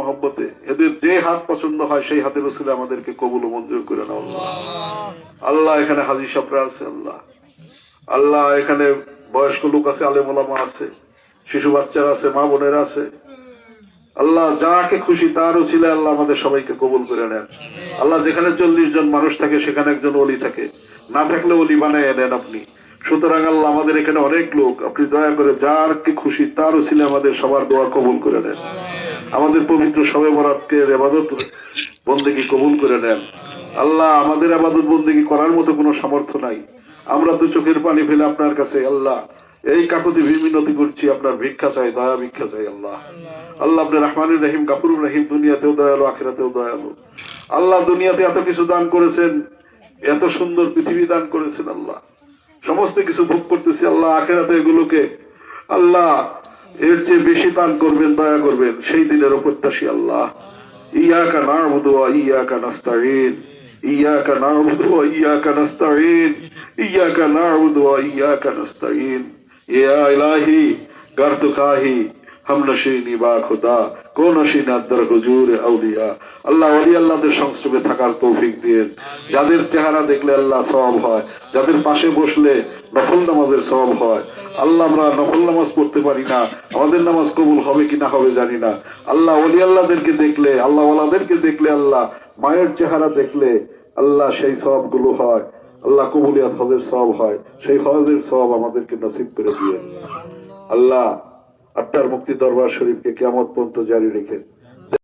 মহব্বতে এদের যে হাত পছন্দ হয় সেই হাতের উসিলে আমাদেরকে কবুল ও মঞ্জুর করে নাও আল্লাহ। আল্লাহ এখানে হাজী সাহেবরা আছে আল্লাহ, আল্লাহ এখানে বয়স্ক লোক আছে, আলেম ওলামা আছে, শিশু বাচ্চারা আছে, মা বোনেরা আছে, আল্লাহ যাকে খুশি তার উসিলে আল্লাহ আমাদের সবাইকে কবুল করে নেন আল্লাহ। যেখানে 40 জন মানুষ থাকে সেখানে একজন ওলি থাকে, না থাকলে ওলি বানায় নেন আপনি। সুতরাং আল্লাহ আমাদের এখানে অনেক লোক, আপনি দয়া করে যার কি খুশি তার উসিলে আমাদের সবার দোয়া কবুল করে নেন। আমাদের পবিত্র শবে বরাতকে ইবাদত বন্দেগী কবুল করে নেন আল্লাহ। আমাদের ইবাদত বন্দেগী করার মতো কোনো সামর্থ্য নাই, আমরা তো চোখের পানি ফেলে আপনার কাছে আল্লাহ এই কাকুতি মিনতি করছি, আপনার ভিক্ষা চাই, দয়া ভিক্ষা চাই আল্লাহ। আল্লাহ আপনি রহমানুর রহিম, গাফুরুর রহিম, দুনিয়াতেও দয়ালু আখিরাতেও দয়ালু আল্লাহ। দুনিয়াতে এত কিছু দান করেছেন, এত সুন্দর পৃথিবী দান করেছেন আল্লাহ, সমস্ত কিছু ভোগ করতেছি আল্লাহ। আখিরাতে এগুলোকে আল্লাহ এর চেয়ে বেশি দান করবেন, দয়া করবেন, সেই দিনের প্রত্যাশী আল্লাহ। ইয়াকা না'বুদু ওয়া ইয়াকা নাস্তাঈন, ইয়াকা না'বুদু ওয়া ইয়াকা নাস্তাঈন, ইয়াকা না'বুদু ওয়া ইয়াকা নাস্তাঈন। ইয়া ইলাহি গার তো কাহি हम नशीनी बा खुदा को नशीना दर हुजूर আউলিয়া। আল্লাহ ওলি আল্লাহদের সংস্রবে থাকার তৌফিক দিয়েন, যাদের চেহারা দেখলে আল্লাহ সওয়াব হয়, যাদের পাশে বসলে নফল নামাজের সওয়াব হয়। আল্লাহ আমরা নফল নামাজ পড়তে পারি না, আমাদের নামাজ কবুল হবে কি না হবে জানি না। আল্লাহ ওলি আল্লাহদেরকে দেখলে, আল্লাহ ওয়ালাদেরকে দেখলে, আল্লাহ মায়ের চেহারা দেখলে আল্লাহ সেই সওয়াব গুলো হয় আল্লাহ। কবুলিয়াত হজের সওয়াব হয়, সেই হজের সওয়াব আমাদেরকে নসিব করে দিয়েন আল্লাহ। আত্মার মুক্তি দরবার শরীফকে কিয়ামত পর্যন্ত জারি রেখে